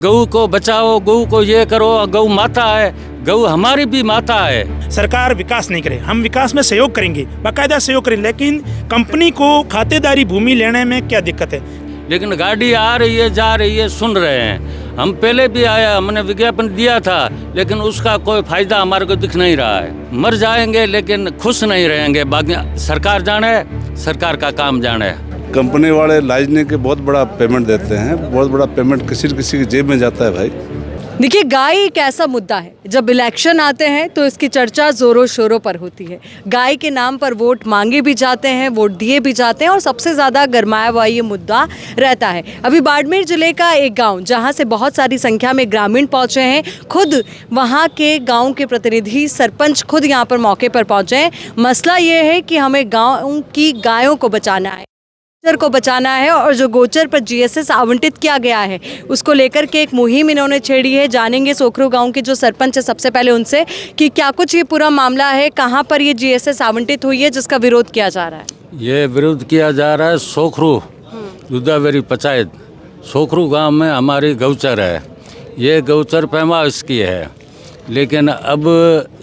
गऊ को बचाओ, गऊ को ये करो, गऊ माता है, गऊ हमारी भी माता है। सरकार विकास नहीं करे, हम विकास में सहयोग करेंगे, बाकायदा सहयोग करेंगे, लेकिन कंपनी को खातेदारी भूमि लेने में क्या दिक्कत है? लेकिन गाड़ी आ रही है, जा रही है, सुन रहे हैं। हम पहले भी आया, हमने विज्ञापन दिया था, लेकिन उसका कोई फायदा हमारे को दिख नहीं रहा है। मर जाएंगे लेकिन खुश नहीं रहेंगे। बाकी सरकार जाने, सरकार का काम जाने। कंपनी वाले लाजने के बहुत बड़ा पेमेंट देते हैं, बहुत बड़ा पेमेंट किसी न किसी की जेब में जाता है भाई। देखिए, गाय एक ऐसा मुद्दा है, जब इलेक्शन आते हैं तो इसकी चर्चा जोरों शोरों पर होती है। गाय के नाम पर वोट मांगे भी जाते हैं, वोट दिए भी जाते हैं और सबसे ज़्यादा गरमाया हुआ ये मुद्दा रहता है। अभी बाड़मेर जिले का एक गांव, जहां से बहुत सारी संख्या में ग्रामीण पहुंचे हैं, खुद वहां के गांव के प्रतिनिधि, सरपंच खुद यहां पर मौके पर पहुंचे हैं। मसला ये है कि हमें गाँव की गायों को बचाना है, गोचर को बचाना है, और जो गोचर पर जीएसएस आवंटित किया गया है उसको लेकर के एक मुहिम इन्होंने छेड़ी है। जानेंगे सोखरू गांव के जो सरपंच है सबसे पहले उनसे कि क्या कुछ ये पूरा मामला है, कहां पर ये जीएसएस आवंटित हुई है जिसका विरोध किया जा रहा है। ये विरोध किया जा रहा है सोखरू दुधावेरी पंचायत सोखरू गांव में हमारी गौचर है। ये गौचर पैमाइश की है, लेकिन अब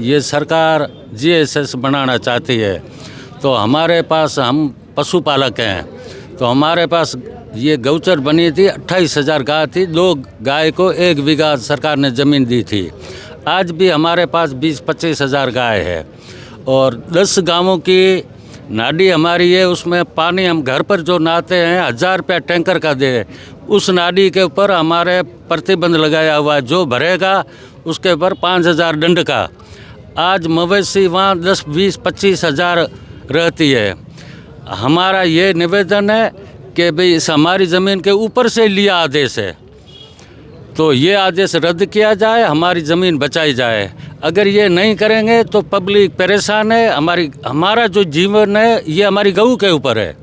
ये सरकार जीएसएस बनाना चाहती है। तो हमारे पास, हम पशुपालक हैं, तो हमारे पास ये गौचर बनी थी। 28,000 गाय थी, 2 गाय को 1 बीघा सरकार ने ज़मीन दी थी। आज भी हमारे पास 20-25 हज़ार गाय है और 10 गांवों की नाली हमारी है। उसमें पानी हम घर पर जो नहाते हैं 1000 रुपया टैंकर का दे, उस नाली के ऊपर हमारे प्रतिबंध लगाया हुआ है। जो भरेगा उसके ऊपर 5,000 दंड का। आज मवेशी वहाँ 10-20-25 हज़ार रहती है। हमारा ये निवेदन है कि भाई इस हमारी ज़मीन के ऊपर से लिया आदेश है, तो ये आदेश रद्द किया जाए, हमारी ज़मीन बचाई जाए। अगर ये नहीं करेंगे तो पब्लिक परेशान है। हमारा जो जीवन है ये हमारी गऊ के ऊपर है।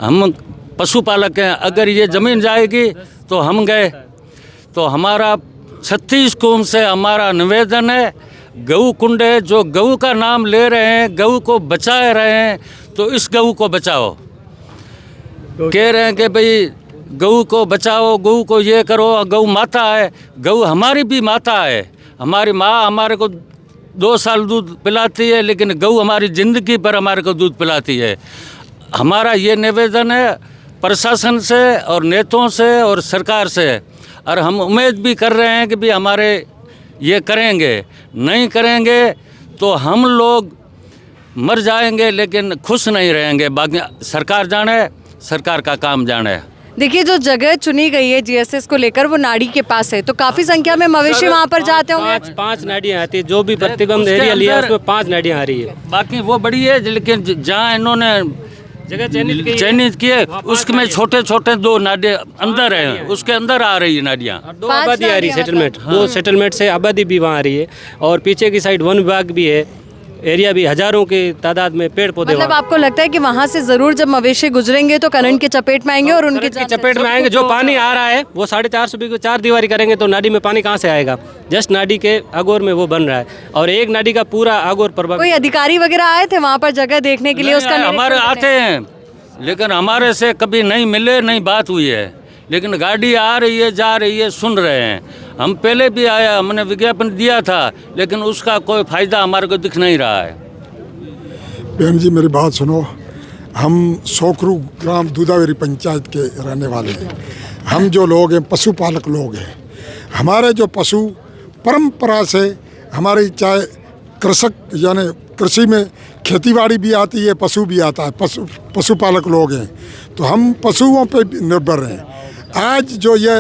हम पशुपालक हैं, अगर ये ज़मीन जाएगी तो हम गए। तो हमारा 36 कौम से हमारा निवेदन है, गऊ कुंड है, जो गऊ का नाम ले रहे हैं, गऊ को बचा रहे हैं, तो इस गऊ को बचाओ। कह रहे हैं कि भाई गऊ को बचाओ, गऊ को ये करो, गऊ माता है, गऊ हमारी भी माता है। हमारी माँ हमारे को 2 साल दूध पिलाती है, लेकिन गऊ हमारी ज़िंदगी पर हमारे को दूध पिलाती है। हमारा ये निवेदन है प्रशासन से और नेताओं से और सरकार से, और हम उम्मीद भी कर रहे हैं कि भी हमारे ये करेंगे। नहीं करेंगे तो हम लोग मर जाएंगे लेकिन खुश नहीं रहेंगे। बाकी सरकार जाने, सरकार का काम जाने। देखिए, जो जगह चुनी गई है जीएसएस को लेकर वो नाड़ी के पास है, तो काफी संख्या में मवेशी वहाँ पर जाते होंगे। 5 नाड़ियाँ आती है, जो भी प्रतिबंध एरिया लिया उसमें 5 नाड़ियाँ आ रही है। बाकी वो बड़ी है, लेकिन जहाँ इन्होंने जगह चयनित किए उसमें छोटे छोटे 2 नाडियाँ अंदर है, उसके अंदर आ रही है नाडियाँ। 2 आबादी आ रही है, सेटलमेंट। 2 सेटलमेंट से आबादी भी वहाँ आ रही है, और पीछे की साइड वन विभाग भी है। एरिया भी हजारों के तादाद में पेड़ पौधे। मतलब आपको लगता है कि वहाँ से जरूर जब मवेशी गुजरेंगे तो करंट की चपेट में आएंगे और उनकी चपेट में आएंगे। जो पानी आ रहा है वो 450 बीघे को 4 दीवारी करेंगे तो नाडी में पानी कहाँ से आएगा? जस्ट नाडी के आगोर में वो बन रहा है, और एक नाडी का पूरा आगोर प्रभाव। कोई अधिकारी वगैरह आए थे वहाँ पर जगह देखने के लिए? उसका हमारे आते हैं, लेकिन हमारे से कभी नहीं मिले, नहीं बात हुई है। लेकिन गाड़ी आ रही है, जा रही है, सुन रहे हैं। हम पहले भी आया, हमने विज्ञापन दिया था, लेकिन उसका कोई फायदा हमारे को दिख नहीं रहा है। बहन जी, मेरी बात सुनो। हम सोखरू ग्राम दुधावेरी पंचायत के रहने वाले हैं। हम जो लोग हैं पशुपालक लोग हैं। हमारे जो पशु परंपरा से, हमारी चाहे कृषक यानी कृषि में खेतीबाड़ी भी आती है, पशु भी आता है, पशुपालक लोग हैं, तो हम पशुओं पे निर्भर हैं। आज जो ये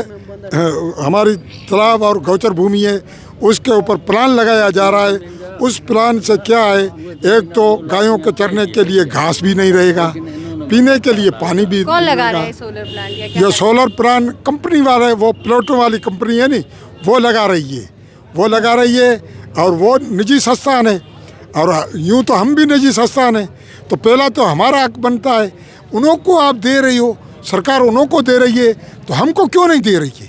हमारी तालाब और गौचर भूमि है उसके ऊपर प्लान लगाया जा रहा है। उस प्लान से क्या है, एक तो गायों के चरने के लिए घास भी नहीं रहेगा, पीने के लिए पानी भी। कौन लगा रहा है सोलर प्लांट? ये सोलर प्लांट कंपनी वाले, वो प्लोटों वाली कंपनी है नी, वो लगा रही है, और वो निजी संस्थान है, और यूँ तो हम भी निजी संस्थान है। तो पहला तो हमारा हक बनता है। उन्हों को आप दे रही हो, सरकार उन्हों को दे रही है, तो हमको क्यों नहीं दे रही है?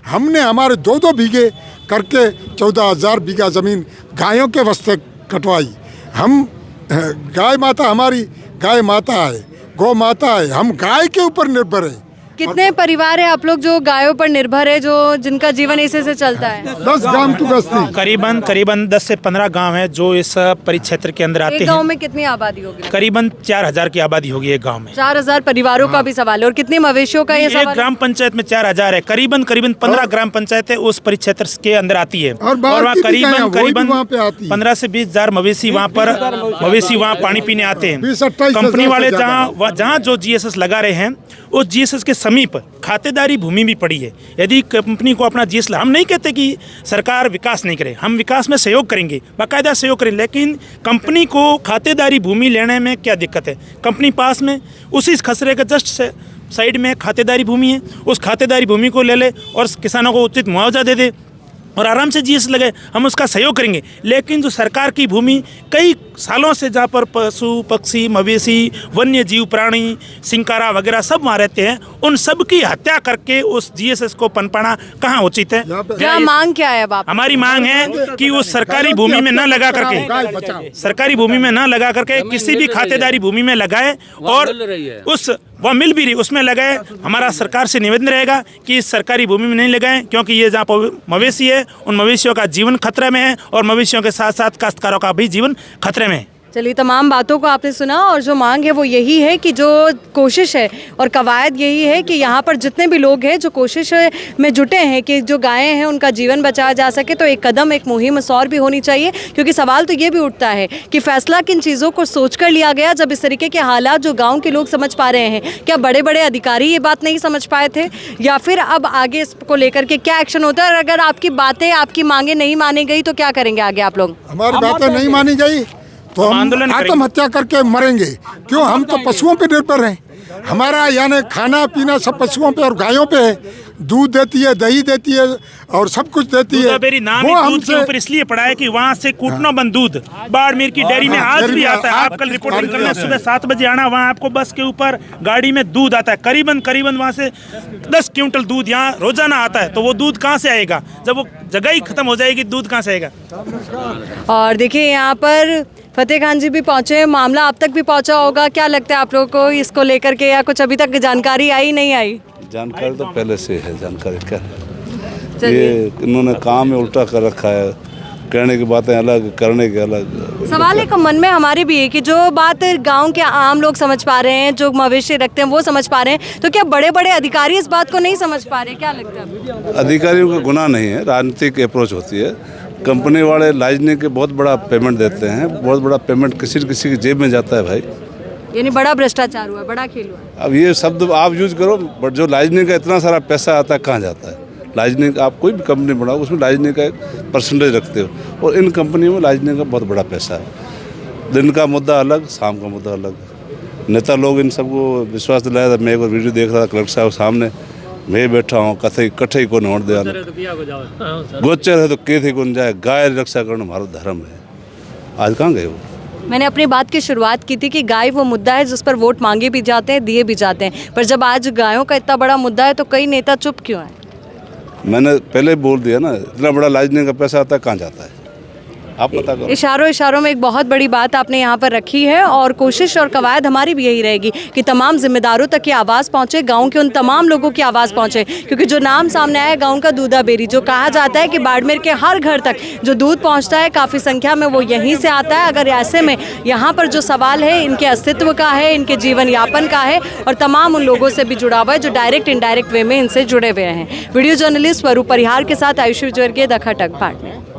हमने हमारे 2-2 बीघे करके 14,000 बीघा ज़मीन गायों के वास्ते कटवाई। हम गाय माता, हमारी गाय माता है, गौ माता है, हम गाय के ऊपर निर्भर हैं। कितने परिवार है आप लोग जो गायों पर निर्भर है, जो जिनका जीवन इसी से चलता है? 10 ग्राम की बस्ती। करीबन 10 से 15 गांव हैं जो इस परिक्षेत्र के अंदर आते एक गांव हैं। में कितनी आबादी होगी? करीबन 4000 की आबादी होगी एक गांव में। 4000 परिवारों का भी सवाल है। और कितने मवेशियों का ये एक सवाल है? ग्राम पंचायत में 4000 है। करीबन 15 ग्राम पंचायतें उस परिक्षेत्र के अंदर आती है। और बाहर वहाँ की भी गायें, वो भी वहाँ पे आती करीबन है। 15 से 20 हजार मवेशी वहाँ पानी पीने आते 20-28 हैं। कंपनी हजार वाले से ज्यादा। जहाँ जो जीएसएस लगा रहे हैं उस जीएसएस के समीप खातेदारी भूमि भी पड़ी है। यदि कंपनी को अपना जीएसएस, हम नहीं कहते कि सरकार विकास नहीं करे, हम विकास में सहयोग करेंगे, बाकायदा सहयोग करेंगे, लेकिन कंपनी को खातेदारी भूमि लेने में क्या दिक्कत है? कंपनी पास में उसी खसरे के जस्ट से साइड में खातेदारी भूमि है, उस खातेदारी भूमि को ले ले और किसानों को उचित मुआवजा दे दे और आराम से जीएस लगे, हम उसका सहयोग करेंगे। लेकिन जो सरकार की भूमि कई सालों से जहाँ पर पशु पक्षी मवेशी वन्य जीव प्राणी सिंकारा वगैरह सब वहाँ रहते हैं, उन सब की हत्या करके उस जीएसएस को पनपाना कहाँ उचित है? क्या मांग क्या है अब आप? हमारी मांग है कि उस सरकारी भूमि में न लगा करके, सरकारी भूमि में न लगा करके किसी भी खातेदारी भूमि में लगाए और उस वह मिल भी रही उसमें लगाए। हमारा सरकार से निवेदन रहेगा कि इस सरकारी भूमि में नहीं लगाएं, क्योंकि ये जहाँ मवेशी है उन मवेशियों का जीवन खतरे में है और मवेशियों के साथ साथ काश्तकारों का भी जीवन खतरे में है। चलिए, तमाम बातों को आपने सुना और जो मांग है वो यही है कि जो कोशिश है और कवायद यही है कि यहाँ पर जितने भी लोग हैं जो कोशिश में जुटे हैं कि जो गायें हैं उनका जीवन बचाया जा सके, तो एक कदम एक मुहिम और भी होनी चाहिए। क्योंकि सवाल तो ये भी उठता है कि फैसला किन चीज़ों को सोच कर लिया गया जब इस तरीके के हालात जो गाँव के लोग समझ पा रहे हैं, क्या बड़े बड़े अधिकारी ये बात नहीं समझ पाए थे, या फिर अब आगे इसको लेकर के क्या एक्शन होता है? और अगर आपकी बातें आपकी मांगें नहीं मानी गई तो क्या करेंगे आगे आप लोग? हमारी बातें नहीं मानी गई तो हम आंदोलन करेंगे। आत्महत्या करके मरेंगे। क्यों? हम तो पशुओं पे निर्भर हैं। हमारा यानी खाना पीना सब पशुओं पे और गायों पे है। दूध देती है, दही देती है और सब कुछ देती है। दूधाबेरी नाम ही दूध के ऊपर इसलिए पड़ा है कि वहाँ से कूटना बंद दूध बाड़मेर की डेयरी में आज भी आता है। आप कल रिपोर्टिंग करना, सुबह 7 बजे आना, वहाँ आपको बस के ऊपर गाड़ी में दूध आता है। करीबन वहाँ से 10 क्विंटल दूध यहाँ रोजाना आता है। तो वो दूध कहाँ से आएगा? जब वो जगह ही खत्म हो जाएगी, दूध कहाँ से आएगा? और देखिए, यहाँ पर फतेह खान जी भी पहुँचे, मामला आप तक भी पहुँचा होगा। क्या लगता है आप लोगों को इसको लेकर के, या कुछ अभी तक जानकारी आई नहीं आई? जानकारी तो पहले से है, जानकारी क्या है? चलिए। ये इन्होंने काम में उल्टा कर रखा है, कहने की बातें अलग, करने के अलग। सवाल एक मन में हमारे भी है कि जो बात गांव के आम लोग समझ पा रहे हैं, जो मवेशी रखते हैं वो समझ पा रहे हैं, तो क्या बड़े बड़े अधिकारी इस बात को नहीं समझ पा रहे? क्या लगता है? अधिकारियों का गुनाह नहीं है, राजनीतिक अप्रोच होती है। कंपनी वाले लाजने के बहुत बड़ा पेमेंट देते हैं, बहुत बड़ा पेमेंट किसी न किसी की जेब में जाता है भाई। यानी बड़ा भ्रष्टाचार हुआ, बड़ा खेल हुआ। अब ये शब्द आप यूज करो, बट जो लाजने का इतना सारा पैसा आता है कहाँ जाता है? लाजने का आप कोई भी कंपनी बनाओ उसमें लाजने का एक परसेंटेज रखते हो, और इन कंपनियों में लाजने का बहुत बड़ा पैसा है। दिन का मुद्दा अलग, शाम का मुद्दा अलग। नेता लोग इन सबको विश्वास दिलाया था। मैं एक बार वीडियो देख रहा था कलेक्टर साहब सामने, मैं बैठा हूँ, कठे को नोट दे गोचर है तो के थे कौन जाए, गाय रक्षा करना हमारा धर्म है। आज कहाँ गए वो? मैंने अपनी बात की शुरुआत की थी कि गाय वो मुद्दा है जिस पर वोट मांगे भी जाते हैं, दिए भी जाते हैं, पर जब आज गायों का इतना बड़ा मुद्दा है तो कई नेता चुप क्यों हैं? मैंने पहले बोल दिया ना, इतना बड़ा लाजने का पैसा आता है कहाँ जाता है? आप पता करो। इशारों में एक बहुत बड़ी बात आपने यहाँ पर रखी है, और कोशिश और कवायद हमारी भी यही रहेगी कि तमाम जिम्मेदारों तक की आवाज़ पहुँचे, गांव के उन तमाम लोगों की आवाज़ पहुँचे। क्योंकि जो नाम सामने आया है गांव का दूधाबेरी, जो कहा जाता है कि बाड़मेर के हर घर तक जो दूध पहुँचता है काफ़ी संख्या में वो यहीं से आता है। अगर ऐसे में यहाँ पर जो सवाल है इनके अस्तित्व का है, इनके जीवन यापन का है, और तमाम उन लोगों से भी जुड़ा हुआ है जो डायरेक्ट इनडायरेक्ट वे में इनसे जुड़े हुए हैं। वीडियो जर्नलिस्ट स्वरूप परिहार के साथ आयुषी विजय, दखा टक, बाड़मेर।